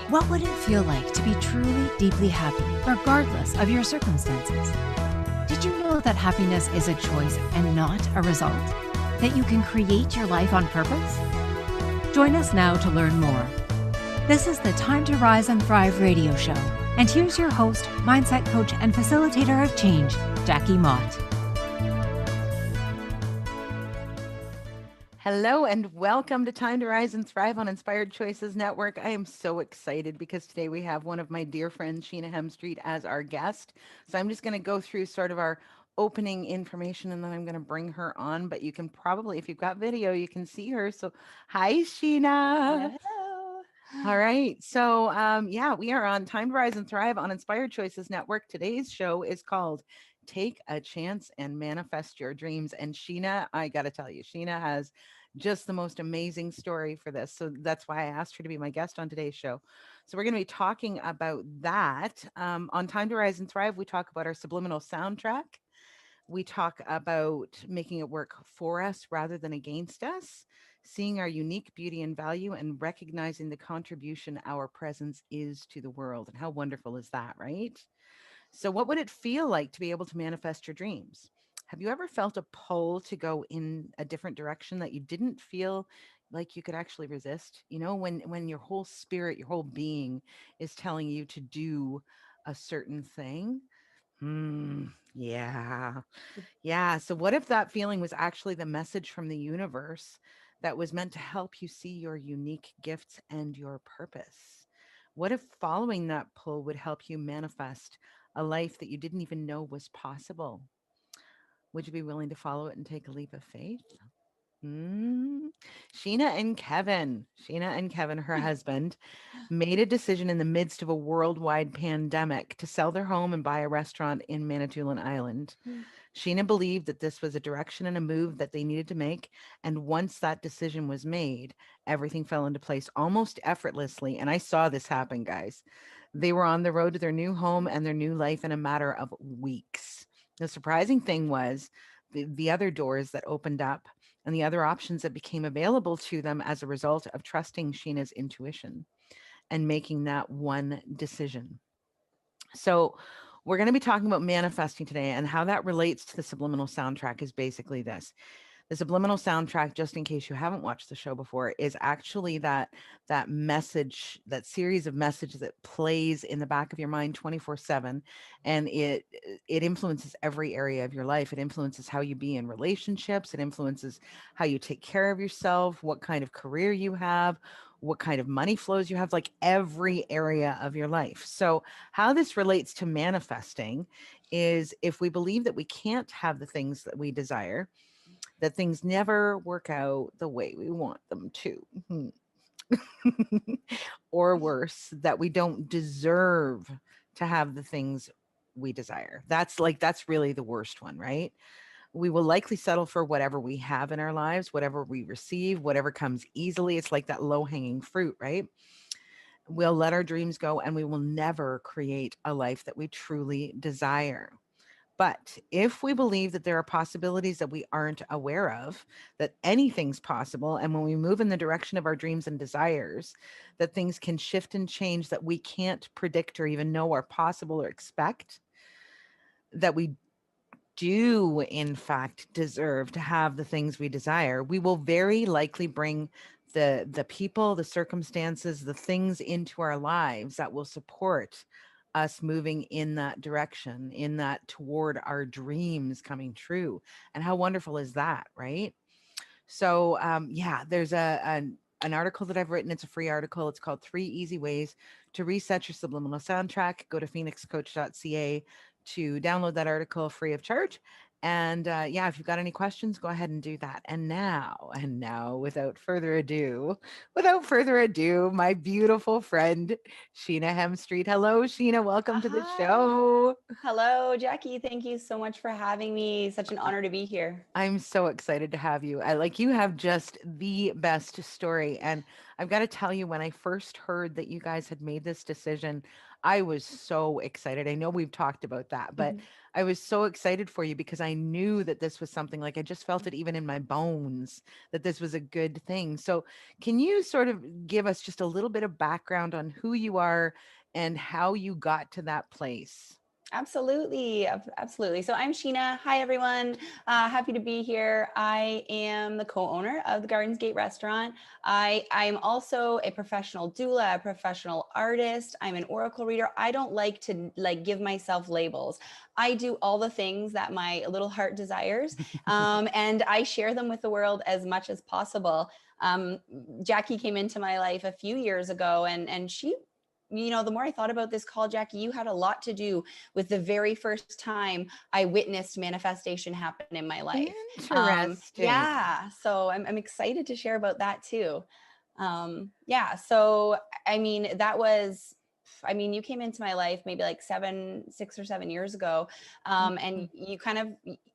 What would it feel like to be truly, deeply happy, regardless of your circumstances? Did you know that happiness is a choice and not a result? That you can create your life on purpose? Join us now to learn more. This is the Time to Rise and Thrive radio show. And here's your host, mindset coach, and facilitator of change, Jackie Mott. Hello and welcome to Time to Rise and Thrive on Inspired Choices Network. I am so excited because today we have one of my dear friends, Sheena Hemstreet, as our guest. So I'm just going to go through sort of our opening information and then I'm going to bring her on. But you can probably, if you've got video, you can see her. So hi, Sheena. Hello. All right. So, we are on Time to Rise and Thrive on Inspired Choices Network. Today's show is called Take a Chance and Manifest Your Dreams. And Sheena, I got to tell you, Sheena has just the most amazing story for this. So that's why I asked her to be my guest on today's show. So we're going to be talking about that. On Time to Rise and Thrive, we talk about our subliminal soundtrack. We talk about making it work for us rather than against us, seeing our unique beauty and value, and recognizing the contribution our presence is to the world. And how wonderful is that, right? So, what would it feel like to be able to manifest your dreams? Have you ever felt a pull to go in a different direction that you didn't feel like you could actually resist? You know, when your whole spirit, your whole being is telling you to do a certain thing. Yeah. Yeah. So, what if that feeling was actually the message from the universe that was meant to help you see your unique gifts and your purpose? What if following that pull would help you manifest a life that you didn't even know was possible? Would you be willing to follow it and take a leap of faith? Mm. Sheena and Kevin, her husband, made a decision in the midst of a worldwide pandemic to sell their home and buy a restaurant in Manitoulin Island. Sheena believed that this was a direction and a move that they needed to make. And once that decision was made, everything fell into place almost effortlessly. And I saw this happen, guys. They were on the road to their new home and their new life in a matter of weeks. The surprising thing was the other doors that opened up and the other options that became available to them as a result of trusting Sheena's intuition and making that one decision. So, we're going to be talking about manifesting today, and how that relates to the subliminal soundtrack is basically this. The subliminal soundtrack, just in case you haven't watched the show before, is actually that message, that series of messages that plays in the back of your mind 24/7, and it influences every area of your life. It influences how you be in relationships, it influences how you take care of yourself, what kind of career you have, what kind of money flows you have, like every area of your life. So, how this relates to manifesting is, if we believe that we can't have the things that we desire, that things never work out the way we want them to. Or worse, that we don't deserve to have the things we desire. That's really the worst one, right? We will likely settle for whatever we have in our lives, whatever we receive, whatever comes easily. It's like that low hanging fruit, right? We'll let our dreams go and we will never create a life that we truly desire. But if we believe that there are possibilities that we aren't aware of, that anything's possible, and when we move in the direction of our dreams and desires, that things can shift and change that we can't predict or even know are possible or expect, that we do in fact deserve to have the things we desire, we will very likely bring the people, the circumstances, the things into our lives that will support us moving in that direction, in that toward our dreams coming true. And how wonderful is that, right? So, there's an article that I've written. It's a free article. It's called 3 Easy Ways to Reset Your Subliminal Soundtrack. Go to phoenixcoach.ca to download that article free of charge. And if you've got any questions, go ahead and do that. And now, without further ado, my beautiful friend, Sheena Hemstreet. Hello, Sheena. Welcome to the Hi. show. Hello, Jackie. Thank you so much for having me. Such an honor to be here. I'm so excited to have you. You have just the best story. And I've got to tell you, when I first heard that you guys had made this decision, I was so excited. I know we've talked about that, but I was so excited for you because I knew that this was something like I just felt it even in my bones that this was a good thing. So, can you sort of give us just a little bit of background on who you are and how you got to that place? Absolutely. Absolutely. So I'm Sheena. Hi, everyone. Happy to be here. I am the co-owner of the Gardens Gate restaurant. I'm also a professional doula, a professional artist. I'm an oracle reader. I don't like to give myself labels. I do all the things that my little heart desires, and I share them with the world as much as possible. Um, Jackie came into my life a few years ago, and she, the more I thought about this call, Jackie, you had a lot to do with the very first time I witnessed manifestation happen in my life. Interesting. Yeah, so I'm excited to share about that too. Yeah, so I mean, you came into my life maybe like 6 or 7 years ago, and Mhm. you kind of,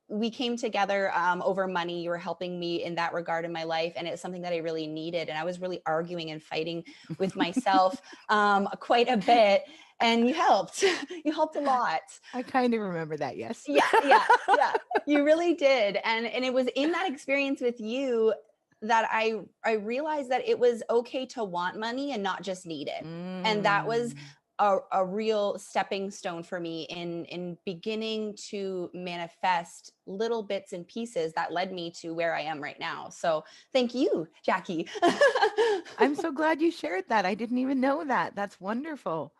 we came together over money. You were helping me in that regard in my life, and it's something that I really needed. And I was really arguing and fighting with myself quite a bit, and you helped. You helped a lot. I kind of remember that, yes. Yeah, yeah, yeah. You really did. And it was in that experience with you that I realized that it was okay to want money and not just need it. And that was Mm. a real stepping stone for me in beginning to manifest little bits and pieces that led me to where I am right now. So thank you, Jackie. I'm so glad you shared that. I didn't even know that. That's wonderful.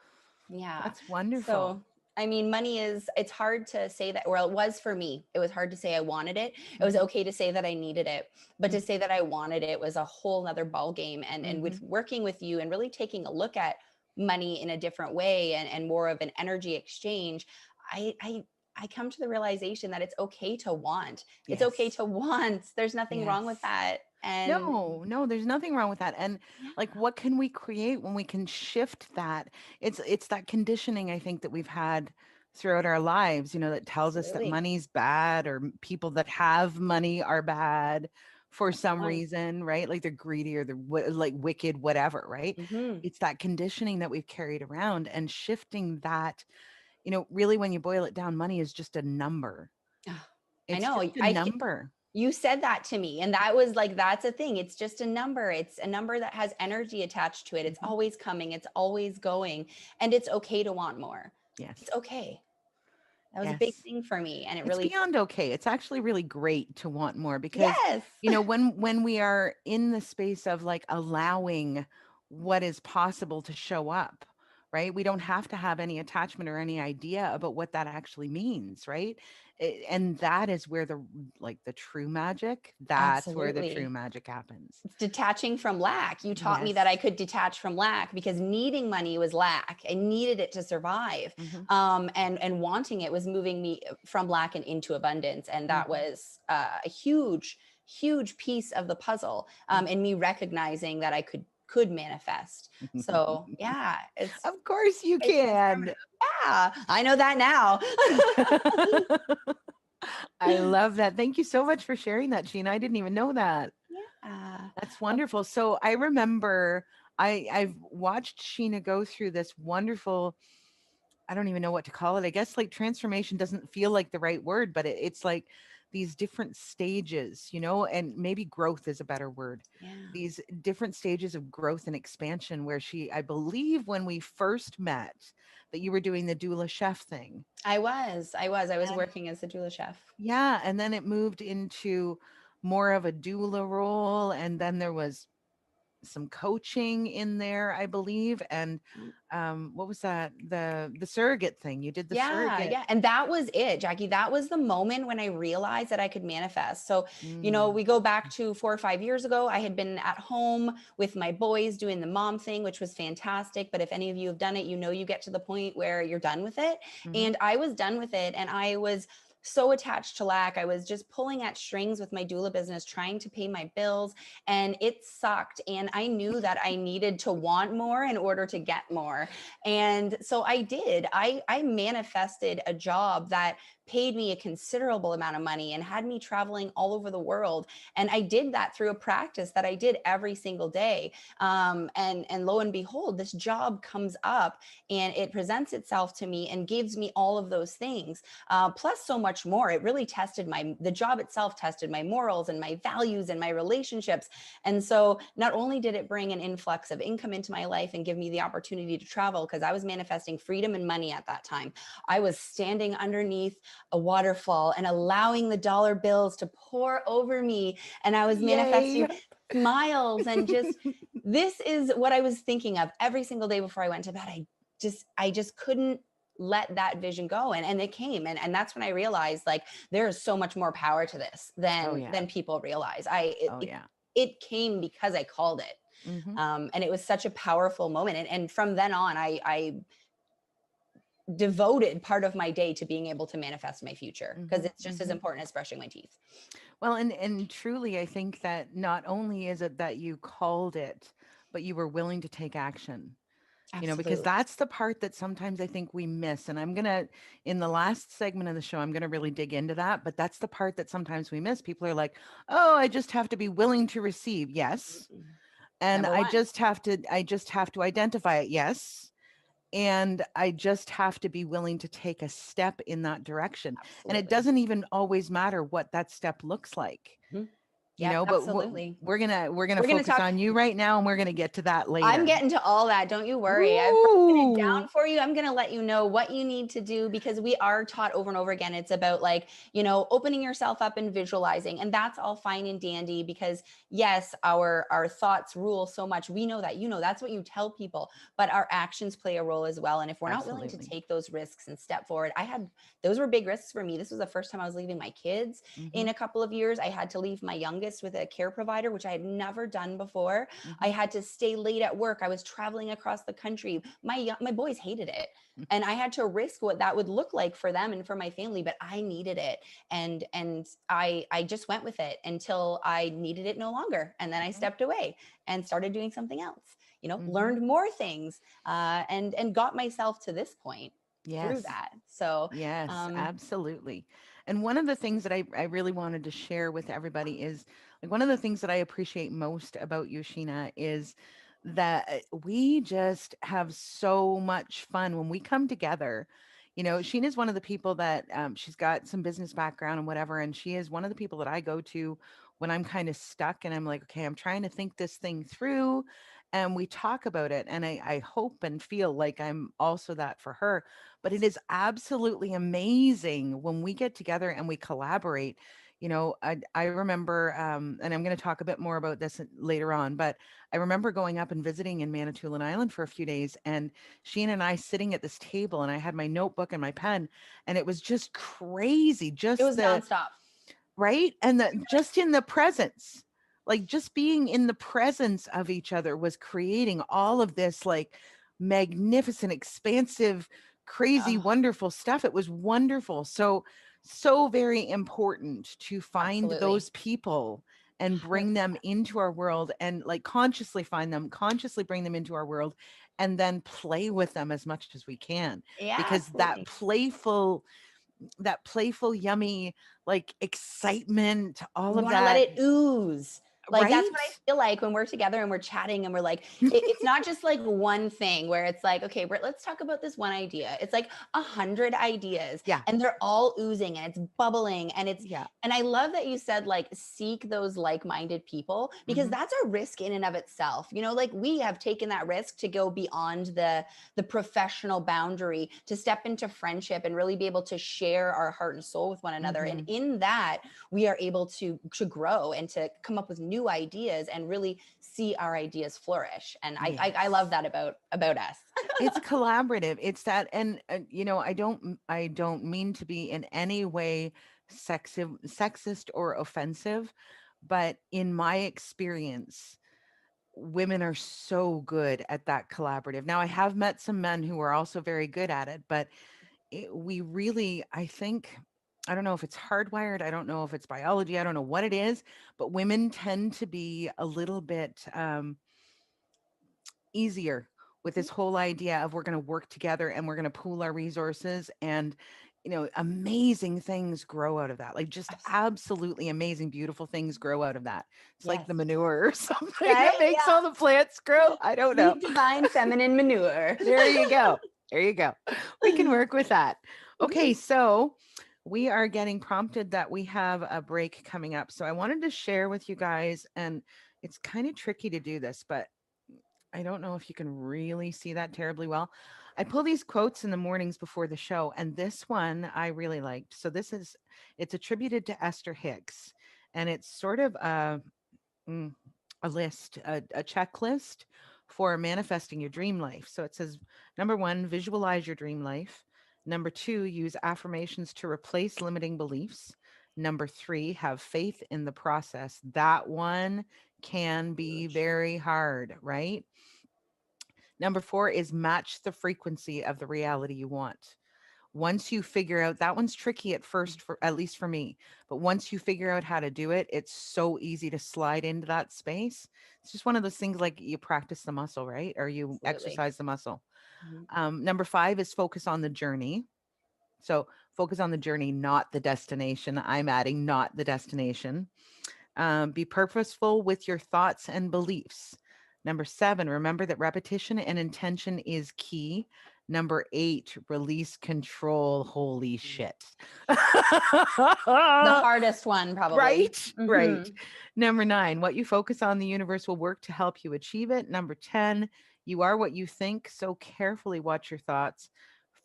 Yeah. That's wonderful. So, I mean, money it's hard to say that, well, it was for me. It was hard to say I wanted it. It was Mhm, okay to say that I needed it, but to mhm, say that I wanted it was a whole nother ball game. And with mhm. working with you and really taking a look at money in a different way and more of an energy exchange, I, I, I come to the realization that it's okay to want. It's okay Yes. to want. There's nothing wrong with Yes. that. And No, no, there's nothing wrong with that. And like yeah, what can we create when we can shift that? It's that conditioning I think that we've had throughout our lives, that tells us that absolutely. money's bad or people that have money are bad for some One. reason, right? Like they're greedy or they're like wicked, whatever, right? Mhm. It's that conditioning that we've carried around and shifting that, really when you boil it down, money is just a number. Ah, I It's know. just a number. You said that to me, and that was like, that's a thing. It's just a number. It's a number that has energy attached to it. It's Mhm. always coming, it's always going, and it's okay to want more. Yes. It's okay. That was a big Yes. thing for me, and it It's really, beyond okay. It's actually really great to want more because, yes. when we are in the space of like allowing what is possible to show up, right? We don't have to have any attachment or any idea about what that actually means, right? And that is where the true magic, that's where the true Absolutely. magic happens. It's detaching from lack. You taught me that I Yes. could detach from lack because needing money was lack. I needed it to survive. Hmm. And wanting it was moving me from lack and into abundance. And that Hmm. was a huge piece of the puzzle. And me recognizing that I could manifest. So yeah, Of course you it's can. transformative. Yeah, I know that now. I love that. Thank you so much for sharing that, Sheena. I didn't even know that. Yeah. That's wonderful. So I remember I've watched Sheena go through this wonderful, I don't even know what to call it. I guess like transformation doesn't feel like the right word, but it's like these different stages, and maybe growth is a better word. Yeah. These different stages of growth and expansion where I believe when we first met that you were doing the doula chef thing. I was working as a doula chef. Yeah, and then it moved into more of a doula role, and then there was some coaching in there, I believe, and, what was that? The surrogate thing, you did the Yeah, surrogate. yeah. And that was it, Jackie. That was the moment when I realized that I could manifest. So, Mm, we go back to 4 or 5 years ago. I had been at home with my boys doing the mom thing, which was fantastic. But if any of you have done it, you get to the point where you're done with it. mhm, And I was done with it. And I was so attached to lack. I was just pulling at strings with my doula business, trying to pay my bills. And it sucked. And I knew that I needed to want more in order to get more. And so I did. I manifested a job that paid me a considerable amount of money and had me traveling all over the world. And I did that through a practice that I did every single day. And lo and behold, this job comes up and it presents itself to me and gives me all of those things, plus so much more. It really tested the job itself tested my morals and my values and my relationships. And so not only did it bring an influx of income into my life and give me the opportunity to travel, because I was manifesting freedom and money at that time. I was standing underneath a waterfall and allowing the dollar bills to pour over me. And I was Yay. manifesting smiles and just, this is what I was thinking of every single day before I went to bed. I just couldn't let that vision go. And it came. And that's when I realized, like, there is so much more power to this Oh yeah. than people realize. Oh yeah. It came because I called it. Mm-hmm. And it was such a powerful moment. And from then on, I devoted part of my day to being able to manifest my future, because it's just as important as brushing my teeth. Well, and truly, I think that not only is it that you called it, but you were willing to take action. Because Absolutely. that's the part that sometimes I think we miss. And I'm going to, in the last segment of the show, I'm going to really dig into that. But that's the part that sometimes we miss. People are like, oh, I just have to be willing to receive. Yes. And Number one. I just have to identify it. Yes. And I just have to be willing to take a step in that direction. And it Absolutely. doesn't even always matter what that step looks like. Mhm. Yep, But absolutely. we're gonna We're gonna focus talk. on you right now, and we're gonna get to that I'm later. getting to all that. Don't you worry. I've broken it Ooh. down for you. I'm going to let you know what you need to do, because we are taught over and over again. It's about, like, opening yourself up and visualizing. And that's all fine and dandy, because yes, our thoughts rule so much. We know that, that's what you tell people, but our actions play a role as well. And if we're not willing to Absolutely. take those risks and step forward, those were big risks for me. This was the first time I was leaving my kids in a couple of years. I had to leave my youngest with a care provider, which I had never done before. I had to stay late at work. I was traveling across the country. My boys hated it. And I had to risk what that would look like for them and for my family, but I needed it. And I just went with it until I needed it no longer. And then I stepped away and started doing something else, learned more things, and got myself to this point through Yes. that. So Yes, absolutely. And one of the things that I really wanted to share with everybody is, like, one of the things that I appreciate most about you, Sheena, is that we just have so much fun when we come together. Sheena's one of the people that she's got some business background and whatever, and she is one of the people that I go to when I'm kind of stuck and I'm like, okay, I'm trying to think this thing through. And we talk about it. And I hope and feel like I'm also that for her. But it is absolutely amazing when we get together and we collaborate. I remember, and I'm going to talk a bit more about this later on, but I remember going up and visiting in Manitoulin Island for a few days, and Sheena and I sitting at this table, and I had my notebook and my pen, and it was just crazy. it was nonstop. Right. And just in the presence, like just being in the presence of each other was creating all of this, like, magnificent, expansive, crazy, wonderful stuff. It was wonderful. So very important to find Absolutely. those people and bring them into our world, and, like, consciously find them, consciously bring them into our world, and then play with them as much as we can. Yeah, Because absolutely. that playful, yummy, like, excitement, all You of want to let that, it ooze. Like, that's what I right? feel like when we're together and we're chatting and we're like, it's not just like one thing where it's like, okay, let's talk about this one idea. It's like 100 ideas, Yeah. and they're all oozing and it's bubbling, and Yeah. and I love that you said, like, seek those like-minded people, because that's a risk in and of itself. Like, we have taken that risk to go beyond the professional boundary, to step into friendship and really be able to share our heart and soul with one another. And in that, we are able to grow and to come up with new ideas and really see our ideas flourish. And I love that about us. It's collaborative. It's that. And I don't mean to be in any way sexist or offensive, but in my experience, women are so good at that collaborative. Now, I have met some men who are also very good at it, but we really, I think, I don't know if it's hardwired, I don't know if it's biology, I don't know what it is, but women tend to be a little bit easier with this whole idea of, we're going to work together and we're going to pool our resources, and amazing things grow out of that. Like just Abs- absolutely amazing, beautiful things grow out of that. It's like Yes. the manure or something Right? that makes all the plants grow. I don't know. Sweet divine feminine manure. There you go. There you go. We can work with that. Mhm. Okay, so we are getting prompted that we have a break coming up. So I wanted to share with you guys, and it's kind of tricky to do this, but I don't know if you can really see that terribly well. I pull these quotes in the mornings before the show, and this one I really liked. So it's attributed to Esther Hicks, and it's sort of mm, a list, a checklist for manifesting your dream life. So it says, number one, visualize your dream life. Number two, use affirmations to replace limiting beliefs. Number three, have faith in the process. That one can be Huge. very hard, right? Number four is match the frequency of the reality you want. Once you figure out that one's tricky at first, for at least for me, but once you figure out how to do it, it's so easy to slide into that space. It's just one of those things, like you practice the muscle, right? Or you Absolutely. exercise the muscle. Mhm. Number five is focus on the journey. So focus on the journey, not the destination. I'm adding not the destination. Be purposeful with your thoughts and beliefs. Number seven, remember that repetition and intention is key. Number eight, release control. Holy shit. The hardest one, probably. Right, right. Mhm. Number nine, what you focus on, the universe will work to help you achieve it. Number 10, you are what you think. So carefully watch your thoughts.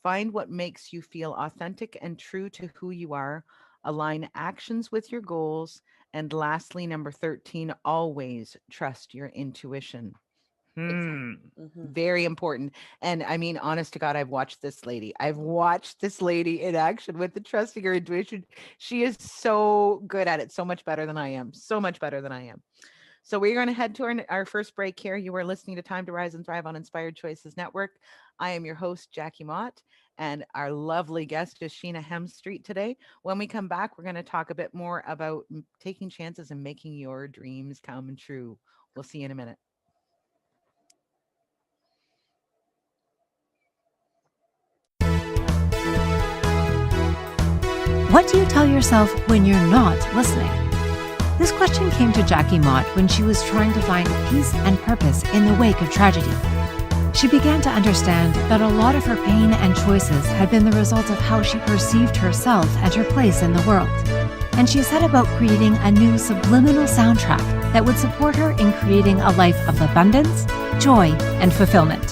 Find what makes you feel authentic and true to who you are. Align actions with your goals. And lastly, number 13, always trust your intuition. Big time. Hmm. Mhm. Very important. And I mean, honest to God, I've watched this lady. I've watched this lady in action with the trusting her intuition. She is so good at it, so much better than I am. So much better than I am. So we're going to head to our first break here. You are listening to Time to Rise and Thrive on Inspired Choices Network. I am your host, Jackie Mott, and our lovely guest is Sheena Hemstreet today. When we come back, we're going to talk a bit more about taking chances and making your dreams come true. We'll see you in a minute. What do you tell yourself when you're not listening? This question came to Jackie Mott when she was trying to find peace and purpose in the wake of tragedy. She began to understand that a lot of her pain and choices had been the result of how she perceived herself and her place in the world. And she set about creating a new subliminal soundtrack that would support her in creating a life of abundance, joy, and fulfillment.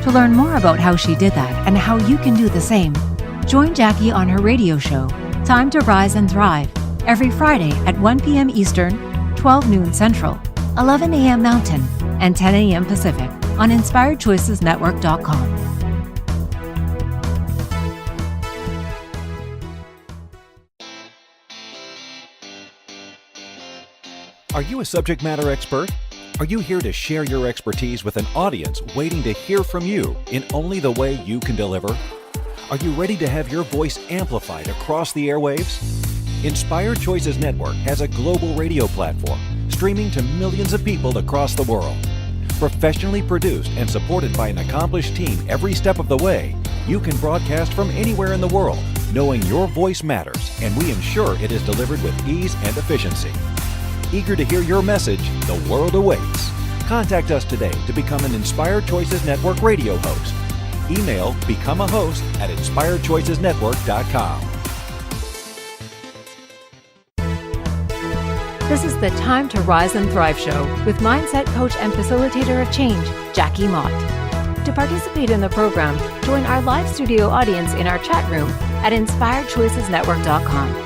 To learn more about how she did that and how you can do the same, join Jackie on her radio show, Time to Rise and Thrive, every Friday at 1 p.m. Eastern, 12 noon Central, 11 a.m. Mountain, and 10 a.m. Pacific on InspiredChoicesNetwork.com. Are you a subject matter expert? Are you here to share your expertise with an audience waiting to hear from you in only the way you can deliver? Are you ready to have your voice amplified across the airwaves? Inspired Choices Network has a global radio platform streaming to millions of people across the world. Professionally produced and supported by an accomplished team every step of the way, you can broadcast from anywhere in the world, knowing your voice matters, and we ensure it is delivered with ease and efficiency. Eager to hear your message, the world awaits. Contact us today to become an Inspired Choices Network radio host. Email become a host at inspiredchoicesnetwork.com. This is the Time to Rise and Thrive show with mindset coach and facilitator of change, Jackie Mott. To participate in the program, join our live studio audience in our chat room at inspiredchoicesnetwork.com.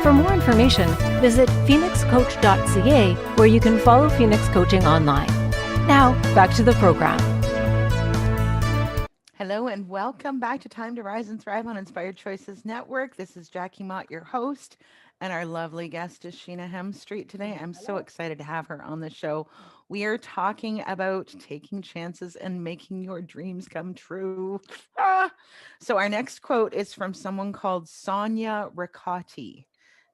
For more information, visit phoenixcoach.ca, where you can follow Phoenix Coaching online. Now, back to the program. Hello and welcome back to Time to Rise and Thrive on Inspired Choices Network. This is Jackie Mott, your host, and our lovely guest is Sheena Hemstreet today. I'm so excited to have her on the show. We are talking about taking chances and making your dreams come true. So our next quote is from someone called Sonia Ricotti.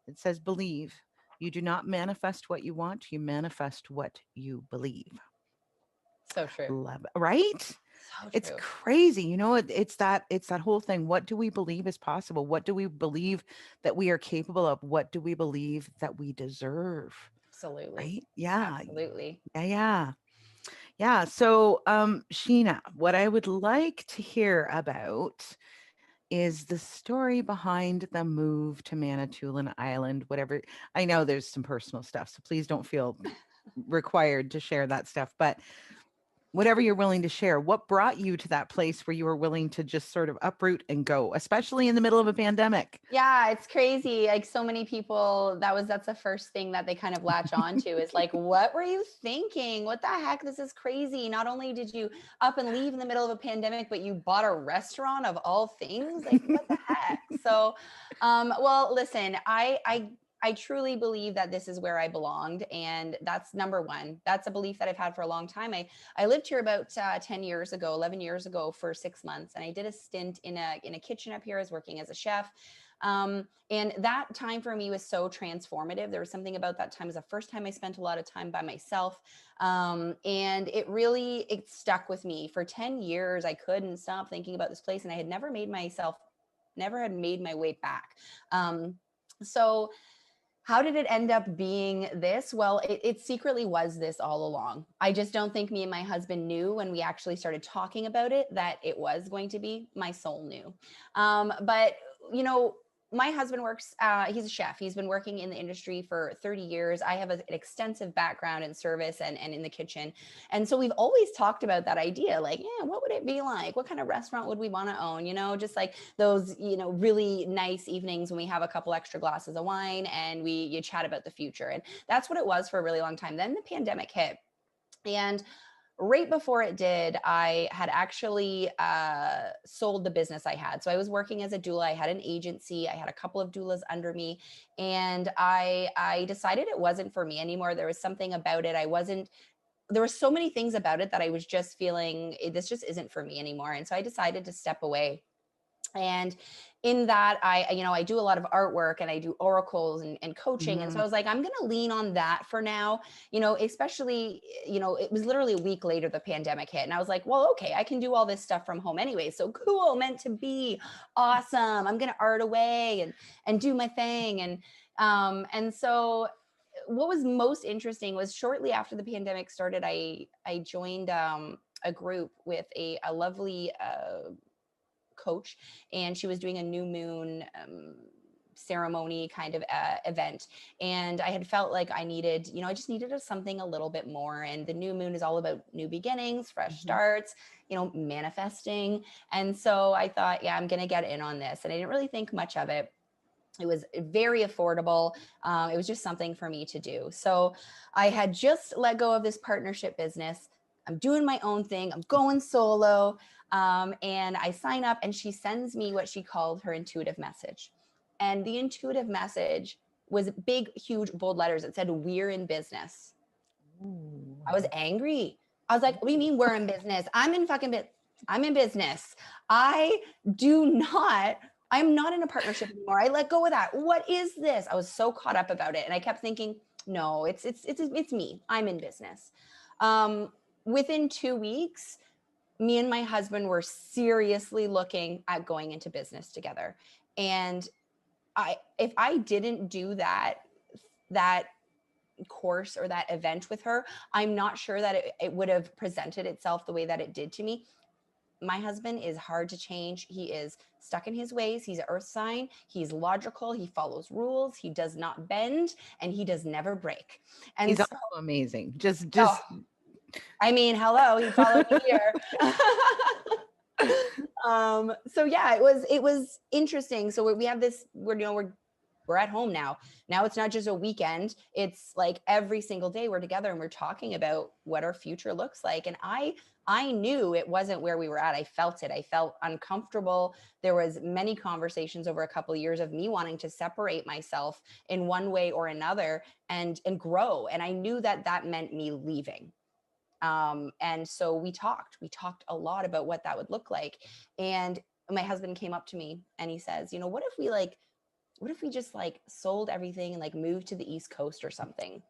It says, believe. You do not manifest what you want, you manifest what you believe. So true. Love it, right? So It's true. crazy. You know, it's that whole thing. What do we believe is possible? What do we believe that we are capable of? What do we believe that we deserve? Absolutely. Right? Yeah. Absolutely. Yeah, yeah. Yeah. So, Sheena, what I would like to hear about is the story behind the move to Manitoulin Island, whatever. I know there's some personal stuff, so please don't feel required to share that stuff, but whatever you're willing to share, what brought you to that place where you were willing to just sort of uproot and go, especially in the middle of a pandemic? Yeah, it's crazy. Like so many people, that's the first thing that they kind of latch on to is like, what were you thinking? What the heck? This is crazy. Not only did you up and leave in the middle of a pandemic, but you bought a restaurant of all things. Like, what the heck? So, well, listen, I truly believe that this is where I belonged. And that's number one. That's a belief that I've had for a long time. I lived here about 10 years ago, 11 years ago for 6 months. And I did a stint in a kitchen up here. I was working as a chef. And that time for me was so transformative. There was something about that time. It was the first time I spent a lot of time by myself. And it stuck with me for 10 years. I couldn't stop thinking about this place and I had never had made my way back. So how did it end up being this? Well, it secretly was this all along. I just don't think me and my husband knew when we actually started talking about it that it was going to be. My soul knew. But, you know, my husband works, he's a chef. He's been working in the industry for 30 years. I have an extensive background in service and in the kitchen. And so we've always talked about that idea, like, yeah, what would it be like? What kind of restaurant would we want to own? You know, just like those, you know, really nice evenings when we have a couple extra glasses of wine and you chat about the future. And that's what it was for a really long time. Then the pandemic hit. And right before it did, I had actually sold the business I had. So I was working as a doula. I had an agency. I had a couple of doulas under me. And I decided it wasn't for me anymore. There was something about it. There were so many things about it that I was just feeling, this just isn't for me anymore. And so I decided to step away. And in that, I do a lot of artwork and I do oracles and coaching. And so I was like, I'm going to lean on that for now, especially, it was literally a week later, the pandemic hit. And I was like, well, okay, I can do all this stuff from home anyway. So cool, meant to be, awesome. I'm going to art away and do my thing. And so what was most interesting was shortly after the pandemic started, I joined a group with a lovely coach, and she was doing a new moon ceremony kind of event. And I had felt like I just needed something a little bit more. And the new moon is all about new beginnings, fresh starts, manifesting. And so I thought, yeah, I'm going to get in on this. And I didn't really think much of it. It was very affordable. It was just something for me to do. So I had just let go of this partnership business. I'm doing my own thing. I'm going solo. And I sign up and she sends me what she called her intuitive message. And the intuitive message was big, huge, bold letters. It said, "We're in business." Ooh. I was angry. I was like, what do you mean we're in business? I'm in business. I'm not in a partnership anymore. I let go of that. What is this? I was so caught up about it. And I kept thinking, no, it's me. I'm in business. Within 2 weeks, me and my husband were seriously looking at going into business together. And if I didn't do that course or that event with her, I'm not sure that it would have presented itself the way that it did to me. My husband is hard to change. He is stuck in his ways. He's an earth sign. He's logical. He follows rules. He does not bend and he does never break. And he's also amazing. Just hello, he followed me here. So yeah, it was interesting. So we have this, we're at home now. Now it's not just a weekend. It's like every single day we're together and we're talking about what our future looks like. And I knew it wasn't where we were at. I felt it. I felt uncomfortable. There was many conversations over a couple of years of me wanting to separate myself in one way or another and grow. And I knew that meant me leaving. And so we talked a lot about what that would look like. And my husband came up to me and he says, what if we just sold everything and moved to the East Coast or something?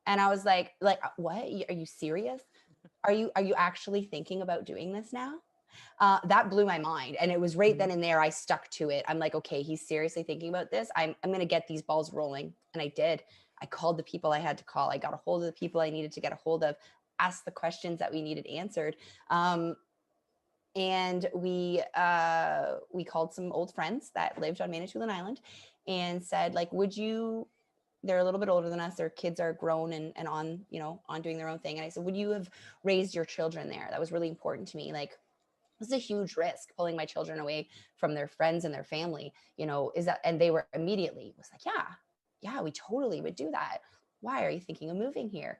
And I was like, what? Are you serious? are you actually thinking about doing this now? That blew my mind. And it was right then and there, I stuck to it. I'm like, okay, he's seriously thinking about this. I'm going to get these balls rolling. And I did. I called the people I had to call. I got a hold of the people I needed to get a hold of, asked the questions that we needed answered. And we called some old friends that lived on Manitoulin Island and said, like, would you, they're a little bit older than us. Their kids are grown and on, on doing their own thing. And I said, would you have raised your children there? That was really important to me. Like, this is a huge risk, pulling my children away from their friends and their family, is that, and they were immediately was like, yeah, we totally would do that. Why are you thinking of moving here?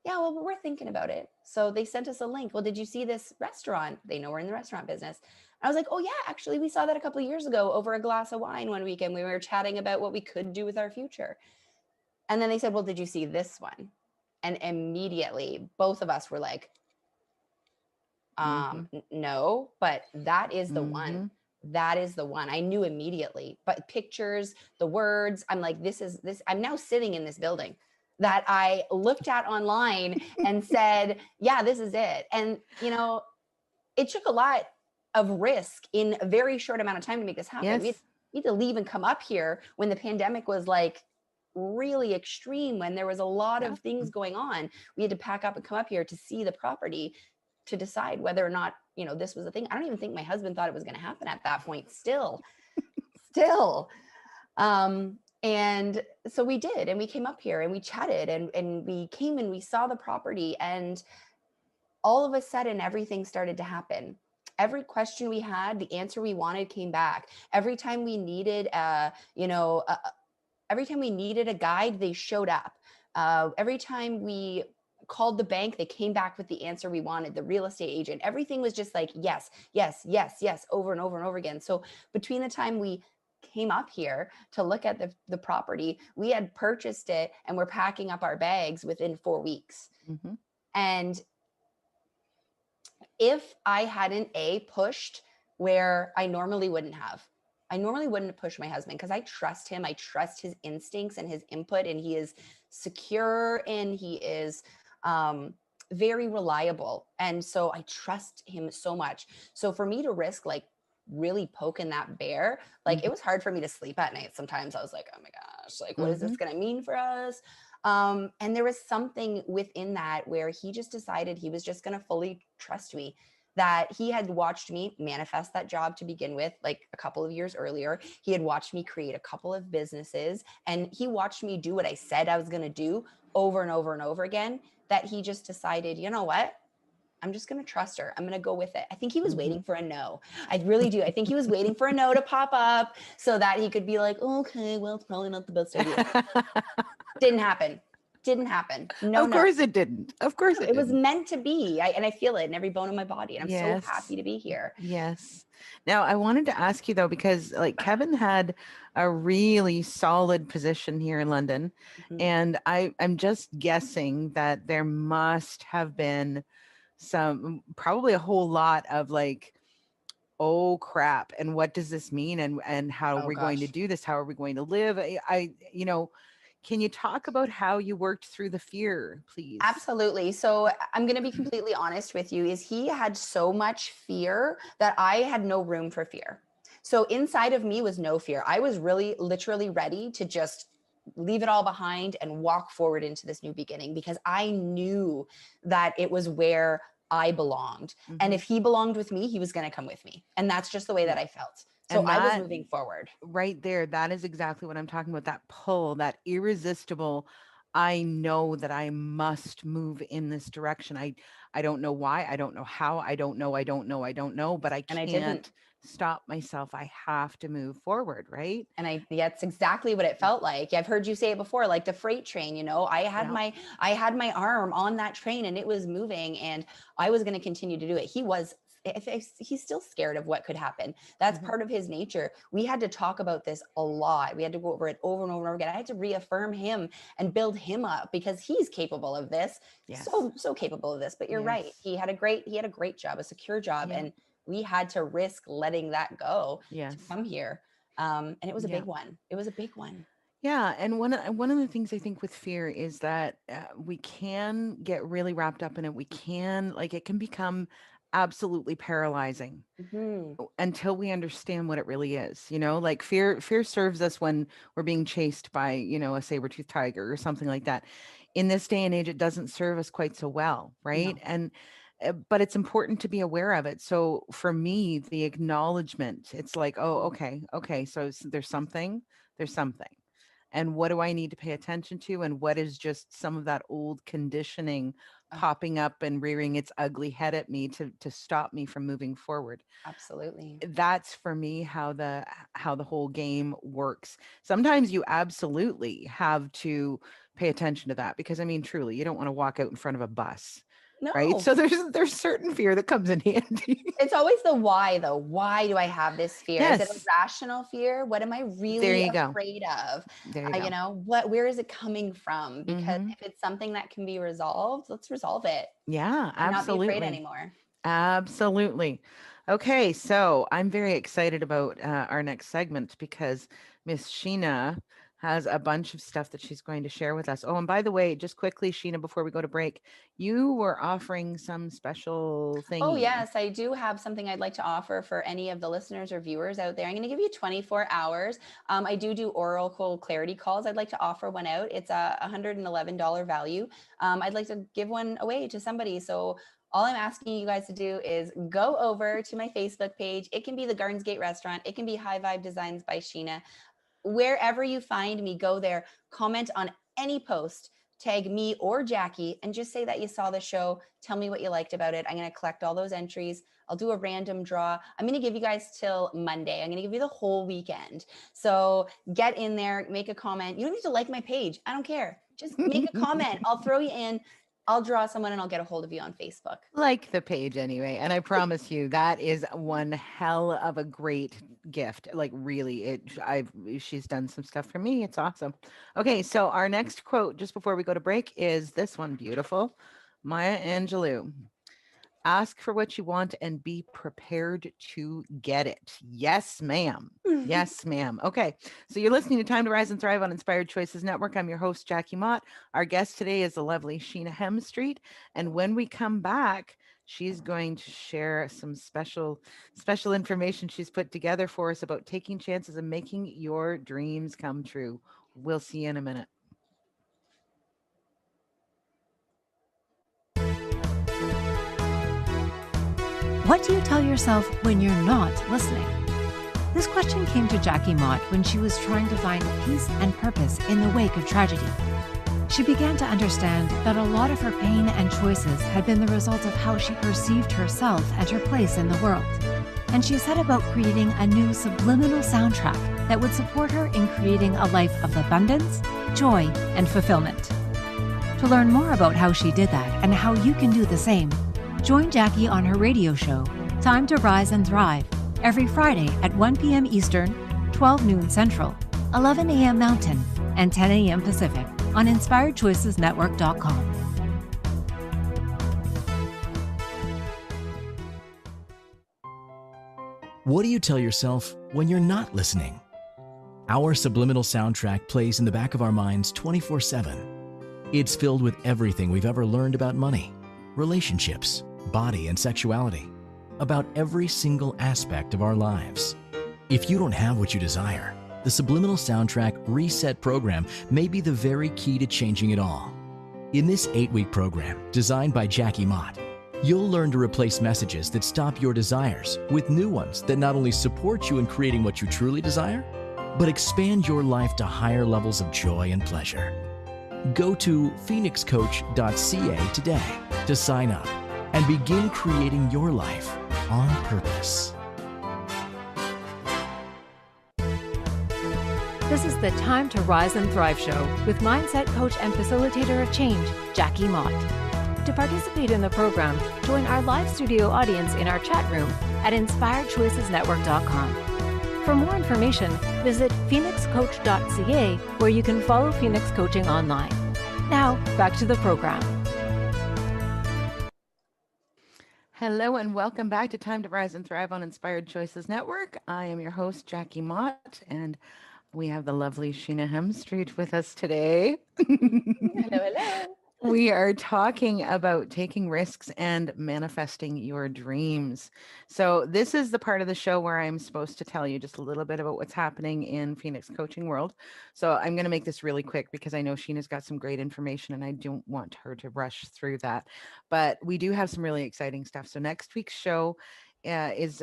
Yeah, well, we're thinking about it. So they sent us a link. Well, did you see this restaurant? They know we're in the restaurant business. I was like, oh yeah, actually we saw that a couple of years ago over a glass of wine one weekend. We were chatting about what we could do with our future. And then they said, well, did you see this one? And immediately both of us were like, no, but that is the one. That is the one. I knew immediately, but pictures, the words, I'm like, this, I'm now sitting in this building that I looked at online and said, yeah, this is it. And, it took a lot of risk in a very short amount of time to make this happen. Yes. We had to leave and come up here when the pandemic was like really extreme, when there was a lot of things going on. We had to pack up and come up here to see the property, to decide whether or not, this was a thing. I don't even think my husband thought it was going to happen at that point still. And so we did, and we came up here and we chatted and we came and we saw the property, and all of a sudden everything started to happen. Every question we had, the answer we wanted came back. Every time we needed every time we needed a guide, they showed up. Every time we called the bank, they came back with the answer we wanted. The real estate agent, everything was just like, yes, yes, yes, yes, over and over and over again. So between the time we came up here to look at the property, we had purchased it and we're packing up our bags within 4 weeks. And if I hadn't pushed where I normally wouldn't have pushed my husband, because I trust him. I trust his instincts and his input, and he is secure and he is very reliable. And so I trust him so much. So for me to risk like really poking that bear, like it was hard for me to sleep at night. Sometimes I was like, oh my gosh, like what is this going to mean for us? And there was something within that where he just decided he was just going to fully trust me, that he had watched me manifest that job to begin with, like a couple of years earlier. He had watched me create a couple of businesses, and he watched me do what I said I was going to do over and over and over again, that he just decided, you know what? I'm just going to trust her. I'm going to go with it. I think he was waiting for a no. I really do. I think he was waiting for a no to pop up so that he could be like, okay, well, it's probably not the best idea. Didn't happen. No, of course it didn't. Of course it was meant to be. And I feel it in every bone of my body. And I'm so happy to be here. Yes. Now I wanted to ask you though, because like Kevin had a really solid position here in London. And I'm just guessing that there must have been probably a whole lot of like, oh crap, and what does this mean, and how are we going to do this, how are we going to live? Can you talk about how you worked through the fear, please? Absolutely. So I'm going to be completely honest with you, is he had so much fear that I had no room for fear. So inside of me was no fear. I was really literally ready to just leave it all behind and walk forward into this new beginning, because I knew that it was where I belonged. And if he belonged with me, he was going to come with me. And that's just the way that I felt. So I was moving forward. Right there. That is exactly what I'm talking about. That pull, that irresistible, I know that I must move in this direction. I don't know why. I don't know how. I don't know, but I can't stop myself. I have to move forward. Right. And that's exactly what it felt like. I've heard you say it before, like the freight train, I had my arm on that train and it was moving, and I was going to continue to do it. He's still scared of what could happen. That's part of his nature. We had to talk about this a lot. We had to go over it over and over and over again. I had to reaffirm him and build him up, because he's capable of this. Yes. So capable of this. But you're right. He had a great job, a secure job. And we had to risk letting that go to come here. And it was a big one. Yeah, and one of the things I think with fear is that we can get really wrapped up in it. We can like it can become absolutely paralyzing Mhm. until we understand what it really is. Like fear serves us when we're being chased by, a saber-toothed tiger or something like that. In this day and age, it doesn't serve us quite so well, right? No. And but it's important to be aware of it. So for me, the acknowledgement, it's like, oh, okay, so there's something. And what do I need to pay attention to? And what is just some of that old conditioning Oh, popping up and rearing its ugly head at me to stop me from moving forward? absolutely. That's for me how the whole game works. Sometimes you absolutely have to pay attention to that because I mean truly, you don't want to walk out in front of a bus, right? No. So there's certain fear that comes in handy. It's always the why, though. Why do I have this fear? Is it a Yes, rational fear? What am I there really you go. afraid of? There you go. Where is it coming from? Because Hmm. if it's something that can be resolved, let's resolve it Yeah, and not be afraid absolutely. anymore. Absolutely. Okay, so I'm very excited about our next segment because Miss Sheena has a bunch of stuff that she's going to share with us. Oh, and by the way, just quickly, Sheena, before we go to break, you were offering some special Oh, thingy. yes, I do have something I'd like to offer for any of the listeners or viewers out there. I'm going to give you 24 hours. I do Oracle Clarity calls. I'd like to offer one out. It's a $111 value. I'd like to give one away to somebody. So all I'm asking you guys to do is go over to my Facebook page. It can be the Gardens Gate Restaurant. It can be High Vibe Designs by Sheena. Wherever you find me, go there, comment on any post, tag me or Jackie, and just say that you saw the show. Tell me what you liked about it. I'm going to collect all those entries. I'll do a random draw. I'm going to give you guys till Monday. I'm going to give you the whole weekend. So get in there, make a comment. You don't need to like my page. I don't care. Just make a comment. I'll throw you in. I'll draw someone and I'll get a hold of you on Facebook. Like the page anyway. And I promise you that is one hell of a great gift. Like really, she's done some stuff for me. It's awesome. Okay, so our next quote just before we go to break is this one, beautiful. Maya Angelou. Ask for what you want and be prepared to get it. Yes, ma'am. Yes, ma'am. Okay. So you're listening to Time to Rise and Thrive on Inspired Choices Network. I'm your host, Jackie Mott. Our guest today is the lovely Sheena Hemstreet. And when we come back, she's going to share some special information she's put together for us about taking chances and making your dreams come true. We'll see you in a minute. What do you tell yourself when you're not listening? This question came to Jackie Mott when she was trying to find peace and purpose in the wake of tragedy. She began to understand that a lot of her pain and choices had been the result of how she perceived herself and her place in the world. And she set about creating a new subliminal soundtrack that would support her in creating a life of abundance, joy, and fulfillment. To learn more about how she did that and how you can do the same, join Jackie on her radio show, Time to Rise and Thrive, every Friday at 1 p.m. Eastern, 12 noon Central, 11 a.m. Mountain, and 10 a.m. Pacific on InspiredChoicesNetwork.com. What do you tell yourself when you're not listening? Our subliminal soundtrack plays in the back of our minds 24/7. It's filled with everything we've ever learned about money, relationships, body, and sexuality, about every single aspect of our lives. If you don't have what you desire, the Subliminal Soundtrack Reset program may be the very key to changing it all. In this 8-week program, designed by Jackie Mott, you'll learn to replace messages that stop your desires with new ones that not only support you in creating what you truly desire, but expand your life to higher levels of joy and pleasure. Go to phoenixcoach.ca today to sign up and begin creating your life on purpose. This is the Time to Rise and Thrive show with mindset coach and facilitator of change, Jackie Mott. To participate in the program, join our live studio audience in our chat room at InspiredChoicesNetwork.com. For more information, visit phoenixcoach.ca, where you can follow Phoenix Coaching online. Now, back to the program. Hello and welcome back to Time to Rise and Thrive on Inspired Choices Network. I am your host, Jackie Mott, and We have the lovely Sheena Hemstreet with us today. Hello, hello. We are talking about taking risks and manifesting your dreams. So, this is the part of the show where I'm supposed to tell you just a little bit about what's happening in Phoenix coaching world. So, I'm going to make this really quick because I know Sheena's got some great information and I don't want her to rush through that. But we do have some really exciting stuff. So, next week's show is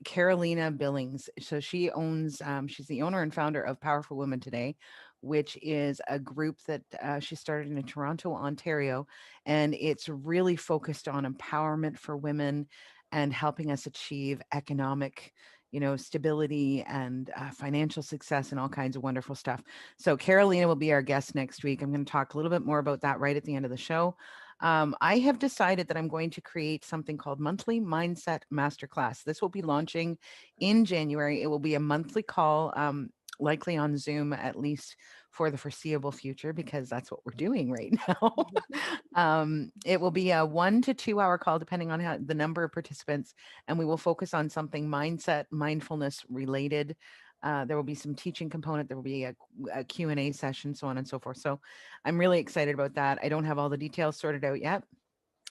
Carolina Billings. So she's the owner and founder of Powerful Women Today, which is a group that she started in Toronto, Ontario. And it's really focused on empowerment for women and helping us achieve economic, stability and financial success and all kinds of wonderful stuff. So Carolina will be our guest next week. I'm going to talk a little bit more about that right at the end of the show. I have decided that I'm going to create something called Monthly Mindset Masterclass. This will be launching in January. It will be a monthly call, likely on Zoom, at least for the foreseeable future, because that's what we're doing right now. It will be a 1 to 2 hour call, depending on the number of participants, and we will focus on something mindset, mindfulness related. There will be some teaching component. There will be a Q&A session, so on and so forth. So I'm really excited about that. I don't have all the details sorted out yet,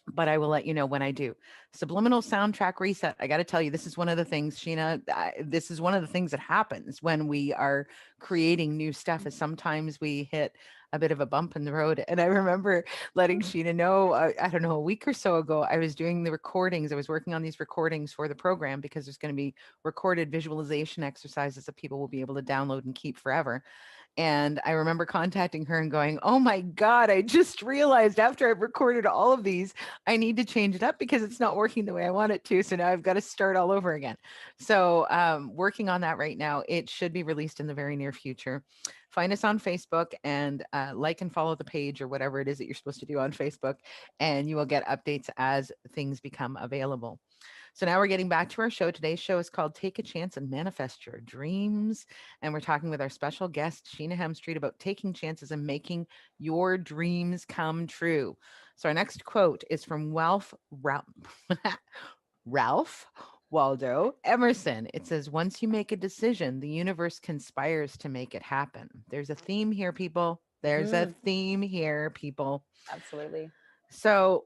but I will let you know when I do. Subliminal soundtrack reset. I got to tell you, this is one of the things, Sheena, this is one of the things that happens when we are creating new stuff is sometimes we hit a bit of a bump in the road. And I remember letting Sheena know, I don't know, a week or so ago, I was doing the recordings. I was working on these recordings for the program because there's going to be recorded visualization exercises that people will be able to download and keep forever. And I remember contacting her and going, oh my God, I just realized after I've recorded all of these, I need to change it up because it's not working the way I want it to. So now I've got to start all over again. So working on that right now. It should be released in the very near future. Find us on Facebook and like and follow the page or whatever it is that you're supposed to do on Facebook, and you will get updates as things become available. So now we're getting back to our show. Today's show is called Take a Chance and Manifest Your Dreams. And we're talking with our special guest, Sheena Hemstreet, about taking chances and making your dreams come true. So our next quote is from Ralph Waldo Emerson. It says, once you make a decision, the universe conspires to make it happen. There's a theme here, people. There's a theme here, people. Absolutely. So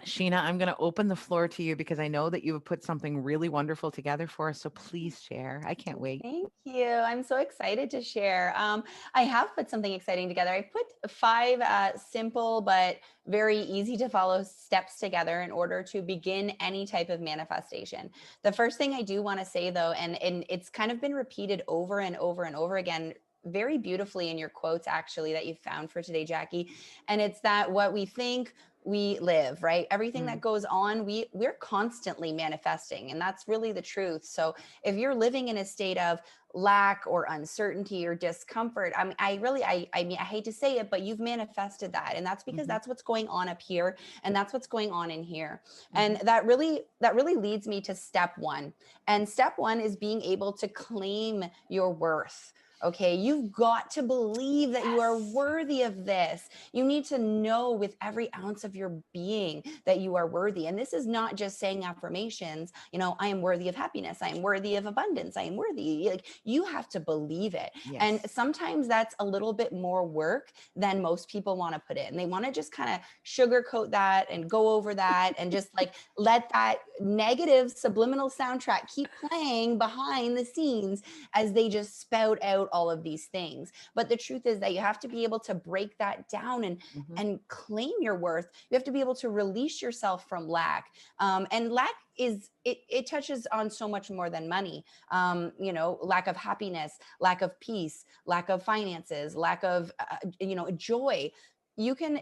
Sheena, I'm going to open the floor to you because I know that you have put something really wonderful together for us. So please share. I can't wait. Thank you. I'm so excited to share. I have put something exciting together. I put 5 simple but very easy to follow steps together in order to begin any type of manifestation. The first thing I do want to say though, and it's kind of been repeated over and over and over again, very beautifully in your quotes actually that you found for today, Jackie. And it's that what we think, we live, right? Everything that goes on, we're constantly manifesting, and that's really the truth. So if you're living in a state of lack or uncertainty or discomfort, I mean, I hate to say it, but you've manifested that, and that's because that's what's going on up here, and that's what's going on in here. And that really leads me to step 1. And step 1 is being able to claim your worth. Okay, you've got to believe that you are worthy of this. You need to know with every ounce of your being that you are worthy. And this is not just saying affirmations, I am worthy of happiness. I am worthy of abundance. I am worthy. Like, you have to believe it. Yes. And sometimes that's a little bit more work than most people want to put in. They want to just kind of sugarcoat that and go over that and just like let that negative subliminal soundtrack keep playing behind the scenes as they just spout out all of these things. But the truth is that you have to be able to break that down and claim your worth. You have to be able to release yourself from lack. And lack is, it touches on so much more than money. Lack of happiness, lack of peace, lack of finances, lack of, joy. You can,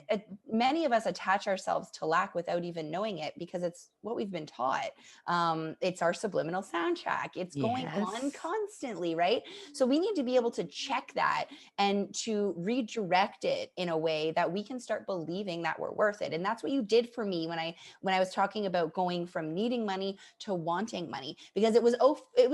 many of us attach ourselves to lack without even knowing it because it's what we've been taught. It's our subliminal soundtrack. It's going on constantly, right? So we need to be able to check that and to redirect it in a way that we can start believing that we're worth it. And that's what you did for me when I was talking about going from needing money to wanting money, because it was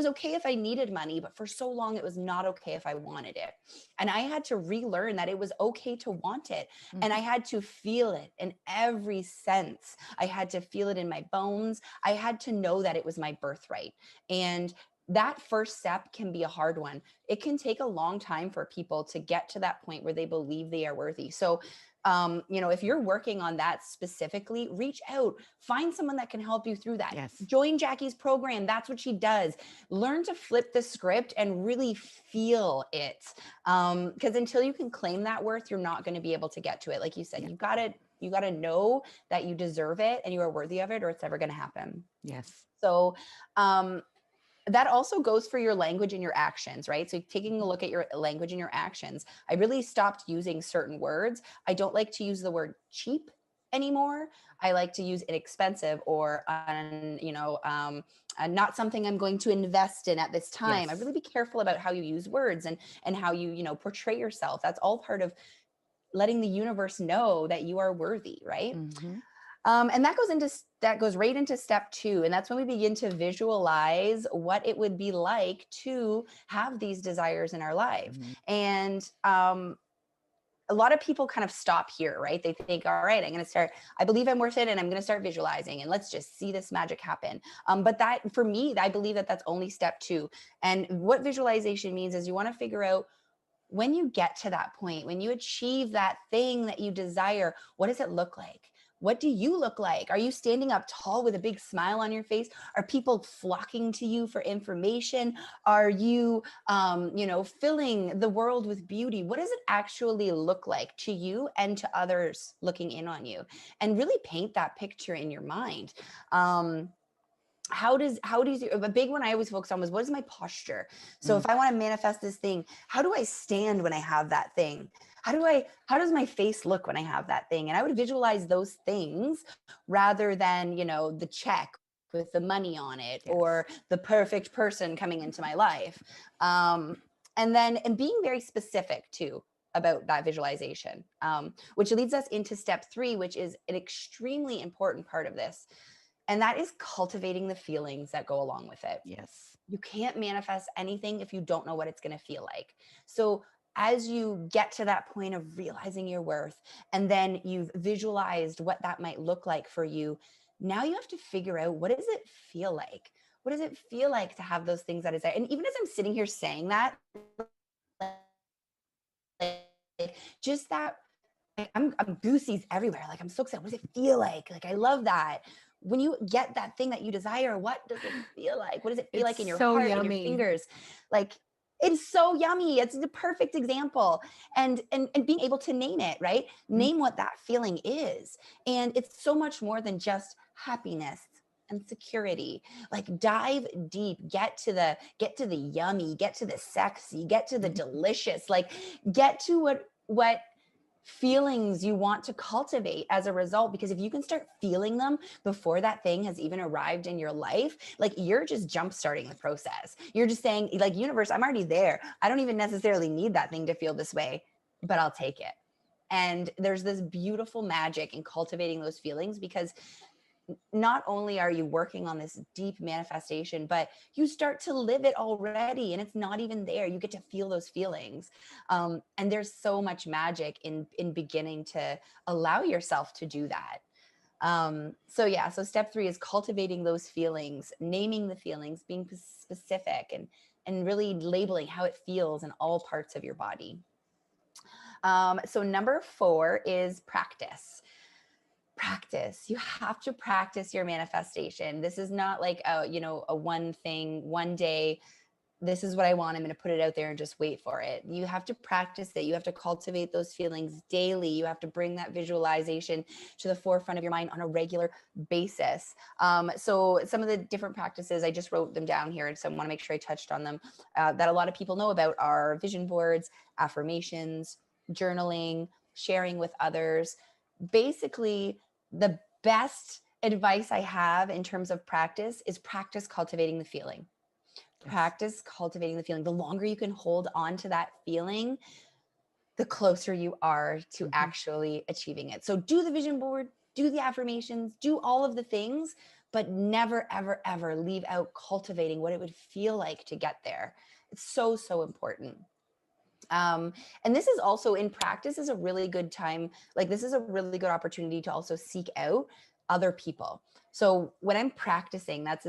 okay if I needed money, but for so long it was not okay if I wanted it. And I had to relearn that it was okay to want it. And I had to feel it in every sense. I had to feel it in my bones. I had to know that it was my birthright. And that first step can be a hard one. It can take a long time for people to get to that point where they believe they are worthy. So, if you're working on that specifically, reach out, find someone that can help you through that. Yes. Join Jackie's program. That's what she does. Learn to flip the script and really feel it. Because until you can claim that worth, you're not going to be able to get to it. Like you said, you got to know that you deserve it and you are worthy of it, or it's never going to happen. Yes. So, that also goes for your language and your actions, right? So taking a look at your language and your actions, I really stopped using certain words. I don't like to use the word cheap anymore. I like to use inexpensive or, not something I'm going to invest in at this time. I Yes. really be careful about how you use words and how you, portray yourself. That's all part of letting the universe know that you are worthy, right? Mm-hmm. And that goes right into step 2. And that's when we begin to visualize what it would be like to have these desires in our life. Mhm. And a lot of people kind of stop here, right? They think, all right, I believe I'm worth it, and I'm going to start visualizing, and let's just see this magic happen. But that, for me, I believe that that's only step 2. And what visualization means is you want to figure out, when you get to that point, when you achieve that thing that you desire, what does it look like? What do you look like? Are you standing up tall with a big smile on your face? Are people flocking to you for information? Are you, filling the world with beauty? What does it actually look like to you and to others looking in on you? And really paint that picture in your mind. How does a big one I always focus on was, what is my posture? So if I want to manifest this thing, how do I stand when I have that thing? How does my face look when I have that thing? And I would visualize those things rather than, the check with the money on it, Yes. or the perfect person coming into my life. And being very specific too about that visualization, which leads us into step 3, which is an extremely important part of this. And that is cultivating the feelings that go along with it. Yes. You can't manifest anything if you don't know what it's going to feel like. So as you get to that point of realizing your worth, and then you've visualized what that might look like for you, now you have to figure out, what does it feel like? What does it feel like to have those things that is there? And even as I'm sitting here saying that, just that, I'm goosies everywhere. Like, I'm so excited. What does it feel like? Like, I love that. When you get that thing that you desire, what does it feel like? What does it feel like in your so heart, in your yummy. fingers? Like, it's so yummy. It's the perfect example. And being able to name it, right? Name what that feeling is. And it's so much more than just happiness and security. Like, dive deep, get to the yummy, get to the sexy, get to the delicious, like, get to what feelings you want to cultivate as a result. Because if you can start feeling them before that thing has even arrived in your life, like, you're just jump starting the process. You're just saying, like, universe, I'm already there. I don't even necessarily need that thing to feel this way, but I'll take it. And there's this beautiful magic in cultivating those feelings, because not only are you working on this deep manifestation, but you start to live it already, and it's not even there. You get to feel those feelings. And there's so much magic in beginning to allow yourself to do that. So step 3 is cultivating those feelings, naming the feelings, being specific, and really labeling how it feels in all parts of your body. So number 4 is practice. You have to practice your manifestation. This is not like a one thing, one day, this is what I want, I'm going to put it out there and just wait for it. You have to practice it. You have to cultivate those feelings daily. You have to bring that visualization to the forefront of your mind on a regular basis. So some of the different practices, I just wrote them down here, so I want to make sure I touched on them, that a lot of people know about are vision boards, affirmations, journaling, sharing with others. Basically, the best advice I have in terms of practice is practice cultivating the feeling. Practice cultivating the feeling. The longer you can hold on to that feeling, the closer you are to actually achieving it. So do the vision board, do the affirmations, do all of the things, but never, ever, ever leave out cultivating what it would feel like to get there. It's so, so important. And this is also, in practice, is a really good time. Like, this is a really good opportunity to also seek out other people. So when I'm practicing, that's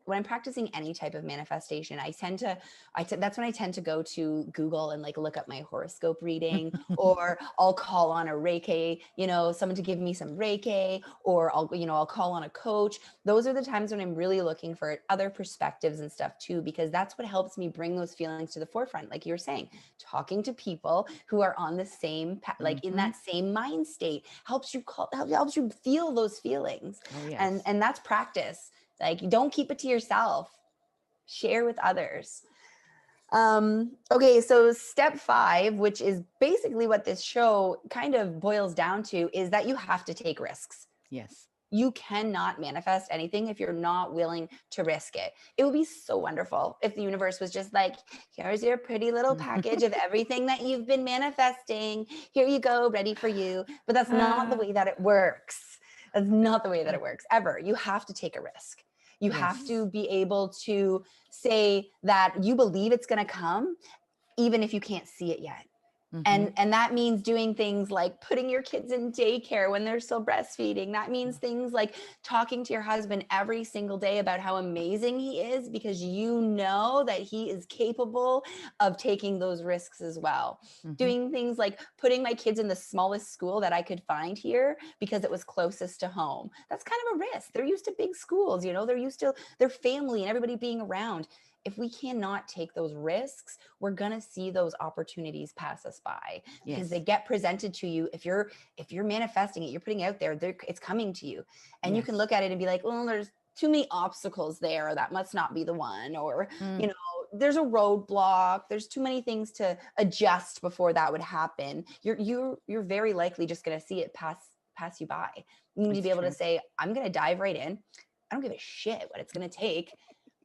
when I'm practicing any type of manifestation, that's when I tend to go to Google and like look up my horoscope reading, or I'll call on a Reiki, someone to give me some Reiki, or I'll call on a coach. Those are the times when I'm really looking for other perspectives and stuff too, because that's what helps me bring those feelings to the forefront. Like you were saying, talking to people who are on the same, like in that same mind state helps you feel those feelings. Oh, yes. And that's practice. Like, don't keep it to yourself. Share with others. Okay, so step 5, which is basically what this show kind of boils down to, is that you have to take risks. Yes. You cannot manifest anything if you're not willing to risk it. It would be so wonderful if the universe was just like, here's your pretty little package of everything that you've been manifesting. Here you go, ready for you. But that's not the way that it works. That's not the way that it works ever. You have to take a risk. You have to be able to say that you believe it's going to come, even if you can't see it yet. And that means doing things like putting your kids in daycare when they're still breastfeeding. That means things like talking to your husband every single day about how amazing he is, because you know that he is capable of taking those risks as well. Doing things like putting my kids in the smallest school that I could find here because it was closest to home. That's kind of a risk. They're used to big schools, they're used to their family and everybody being around. If we cannot take those risks, we're going to see those opportunities pass us by, because they get presented to you. If you're manifesting it, you're putting it out there, it's coming to you. And you can look at it and be like, well, there's too many obstacles there, or that must not be the one, or, there's a roadblock. There's too many things to adjust before that would happen. You're very likely just going to see it pass you by. You need to be able to say, I'm going to dive right in. I don't give a shit what it's going to take.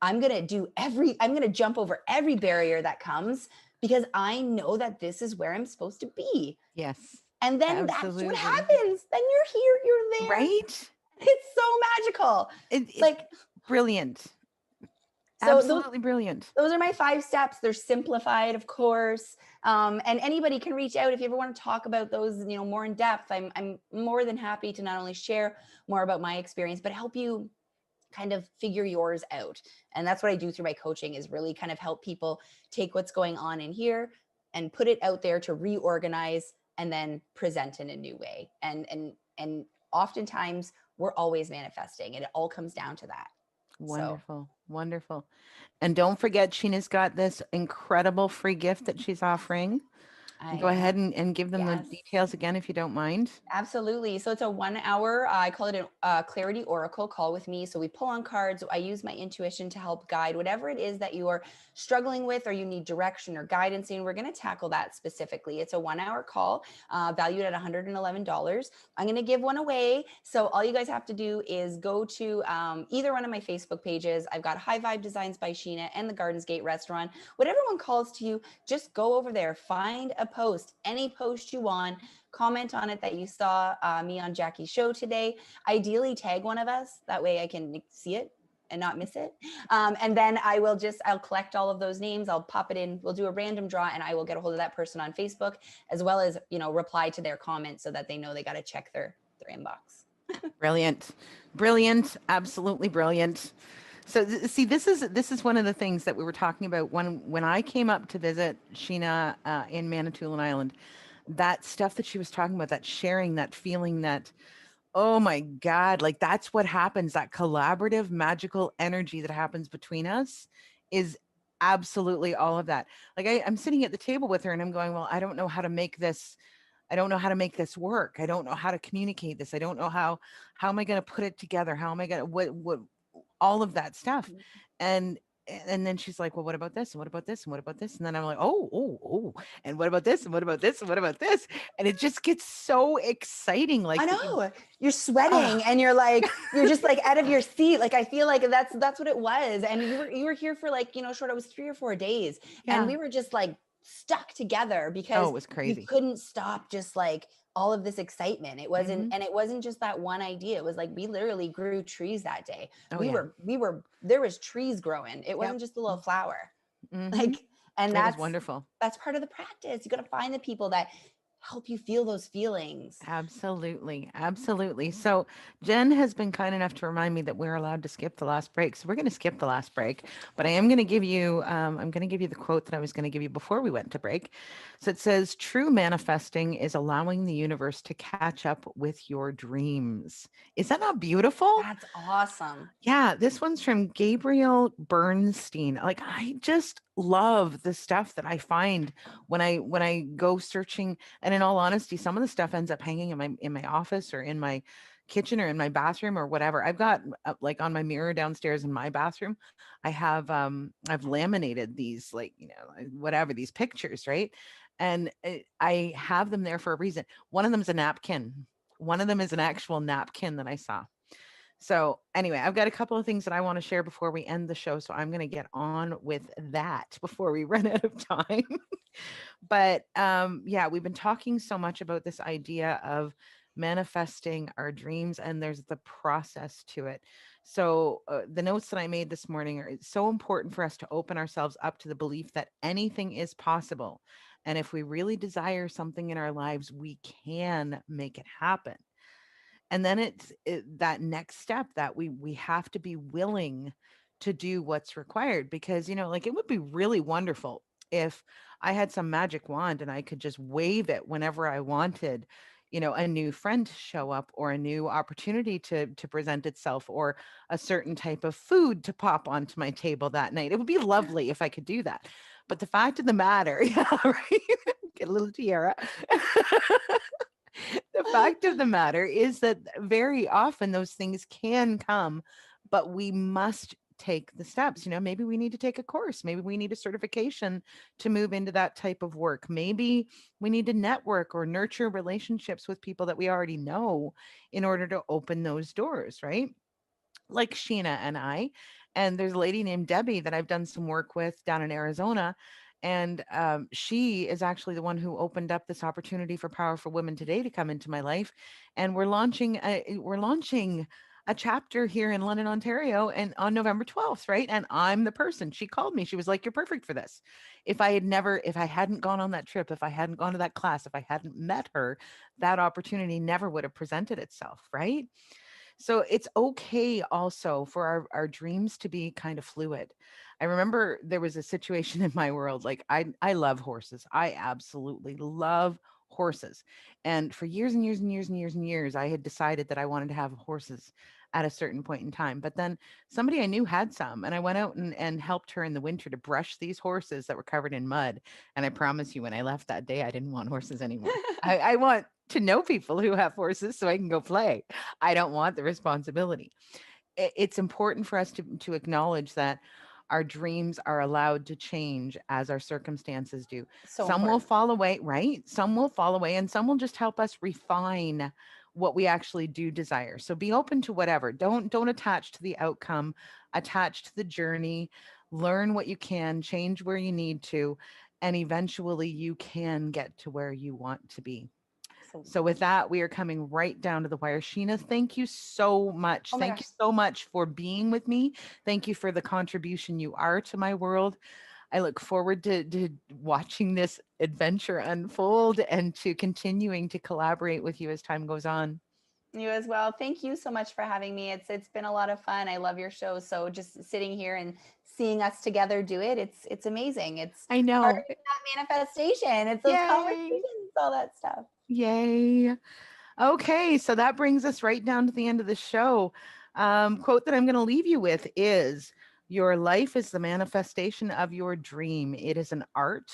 I'm going to jump over every barrier that comes, because I know that this is where I'm supposed to be. Yes. And then that's what happens. Then you're here, you're there. Right? It's so magical. It's like brilliant. So absolutely brilliant. Those are my 5 steps. They're simplified, of course. And anybody can reach out if you ever want to talk about those, more in depth. I'm more than happy to not only share more about my experience, but help you kind of figure yours out. And that's what I do through my coaching, is really kind of help people take what's going on in here and put it out there to reorganize and then present in a new way. And oftentimes we're always manifesting, and it all comes down to that. Wonderful. Wonderful. And don't forget, Sheena's got this incredible free gift that she's offering. Go ahead and give them the details again, if you don't mind. Absolutely. So it's a 1-hour, I call it a clarity oracle call with me. So we pull on cards. I use my intuition to help guide whatever it is that you are struggling with, or you need direction or guidance in. We're going to tackle that specifically. It's a 1-hour call, valued at $111. I'm going to give one away. So all you guys have to do is go to either one of my Facebook pages. I've got High Vibe Designs by Sheena and the Gardens Gate Restaurant. Whatever one calls to you, just go over there, find a post, any post you want, comment on it that you saw me on Jackie's show today. Ideally tag one of us, that way I can see it and not miss it. And then I'll collect all of those names, I'll pop it in, we'll do a random draw, and I will get a hold of that person on Facebook, as well as, reply to their comments so that they know they got to check their inbox. Brilliant, absolutely brilliant. So see, this is one of the things that we were talking about when I came up to visit Sheena in Manitoulin Island. That stuff that she was talking about, that sharing, that feeling, that, oh my God, like that's what happens. That collaborative, magical energy that happens between us is absolutely all of that. Like I'm sitting at the table with her and I'm going, well, I don't know how to make this. I don't know how to make this work. I don't know how to communicate this. I don't know how am I going to put it together? How am I going to, what all of that stuff. And then she's like, well, what about this? And what about this? And what about this? And then I'm like, oh, and what about this? And what about this? And what about this? And it just gets so exciting. Like, I know you're sweating and you're just like out of your seat. Like, I feel like that's what it was. And you were here for like, short, it was 3 or 4 days. Yeah. And we were just like stuck together because it was crazy. We couldn't stop just like all of this excitement. It wasn't, and it wasn't just that one idea. It was like, we literally grew trees that day. There was trees growing. It wasn't just a little flower. And that's wonderful. That's part of the practice. You got to find the people that help you feel those feelings. Absolutely. Absolutely. So Jen has been kind enough to remind me that we're allowed to skip the last break. So we're going to skip the last break, but I am going to give you, I'm going to give you the quote that I was going to give you before we went to break. So it says, true manifesting is allowing the universe to catch up with your dreams. Is that not beautiful? That's awesome. Yeah, this one's from Gabriel Bernstein. Like I just love the stuff that I find when I go searching, and in all honesty, some of the stuff ends up hanging in my office or in my kitchen or in my bathroom or whatever. I've got like on my mirror downstairs in my bathroom, I've laminated these like, like, whatever these pictures, right? And I have them there for a reason. One of them is a napkin. One of them is an actual napkin that I saw. So, anyway, I've got a couple of things that I want to share before we end the show. So, I'm going to get on with that before we run out of time. But yeah, we've been talking so much about this idea of manifesting our dreams, and there's the process to it. So, the notes that I made this morning are it's so important for us to open ourselves up to the belief that anything is possible. And if we really desire something in our lives, we can make it happen. And then that next step that we have to be willing to do what's required, because like it would be really wonderful if I had some magic wand and I could just wave it whenever I wanted, a new friend to show up, or a new opportunity to present itself, or a certain type of food to pop onto my table that night. It would be lovely if I could do that. But the fact of the matter, yeah, right, get a little tiara. The fact of the matter is that very often those things can come, but we must take the steps. Maybe we need to take a course. Maybe we need a certification to move into that type of work. Maybe we need to network or nurture relationships with people that we already know in order to open those doors, right? Like Sheena and I. And there's a lady named Debbie that I've done some work with down in Arizona. And she is actually the one who opened up this opportunity for Powerful Women Today to come into my life. And we're launching a chapter here in London, Ontario, and on November 12th, right? And I'm the person. She called me. She was like, "You're perfect for this." If I hadn't gone on that trip, if I hadn't gone to that class, if I hadn't met her, that opportunity never would have presented itself, right? So it's okay also for our dreams to be kind of fluid. I remember there was a situation in my world, like I love horses. I absolutely love horses. And for years and years and years and years and years, I had decided that I wanted to have horses at a certain point in time. But then somebody I knew had some, and I went out and helped her in the winter to brush these horses that were covered in mud. And I promise you, when I left that day, I didn't want horses anymore. I want to know people who have horses so I can go play. I don't want the responsibility. It's important for us to acknowledge that our dreams are allowed to change as our circumstances do. So Some will important. fall away, right? Some will fall away, and some will just help us refine what we actually do desire. So be open to whatever. Don't attach to the outcome, attach to the journey. Learn what you can, change where you need to, and eventually you can get to where you want to be. So Absolutely. with that, we are coming right down to the wire. Sheena, thank you so much. Oh my Thank you gosh. so much for being with me. Thank you for the contribution you are to my world. I look forward to watching this adventure unfold and to continuing to collaborate with you as time goes on. You as well. Thank you so much for having me. It's been a lot of fun. I love your show. So just sitting here and seeing us together do it, it's amazing. It's I part know. of that manifestation. It's those Yay. conversations, all that stuff. Yay. Okay, so that brings us right down to the end of the show. Quote that I'm going to leave you with is, your life is the manifestation of your dream. It is an art.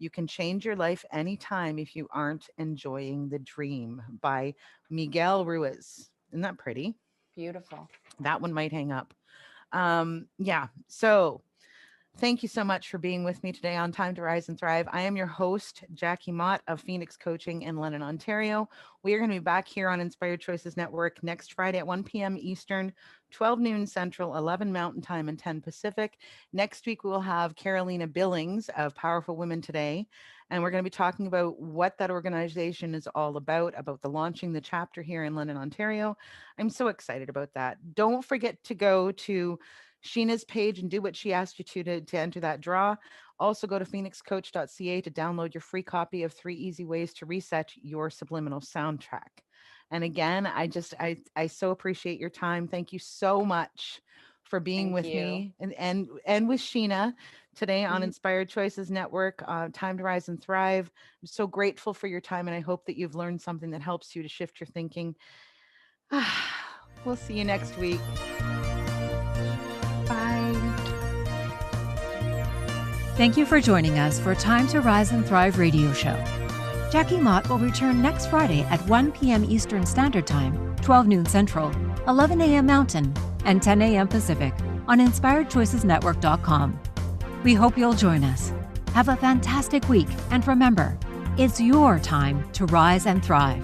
You can change your life anytime if you aren't enjoying the dream, by Miguel Ruiz. Isn't that pretty? Beautiful. That one might hang up. Yeah. So thank you so much for being with me today on Time to Rise and Thrive. I am your host, Jackie Mott of Phoenix Coaching in London, Ontario. We are going to be back here on Inspired Choices Network next Friday at 1 p.m. Eastern, 12 noon Central, 11 Mountain Time, and 10 Pacific. Next week, we will have Carolina Billings of Powerful Women Today. And we're going to be talking about what that organization is all about the launching the chapter here in London, Ontario. I'm so excited about that. Don't forget to go to Sheena's page and do what she asked you to enter that draw. Also, go to phoenixcoach.ca to download your free copy of 3 Easy Ways to Reset Your Subliminal Soundtrack. And again, I so appreciate your time. Thank you so much for being Thank with you. me and with Sheena today on Inspired Choices Network, Time to Rise and Thrive. I'm so grateful for your time, and I hope that you've learned something that helps you to shift your thinking. We'll see you next week. Bye. Thank you for joining us for Time to Rise and Thrive radio show. Jackie Mott will return next Friday at 1 p.m. Eastern Standard Time, 12 noon Central, 11 a.m. Mountain, and 10 a.m. Pacific on InspiredChoicesNetwork.com. We hope you'll join us. Have a fantastic week, and remember, it's your time to rise and thrive.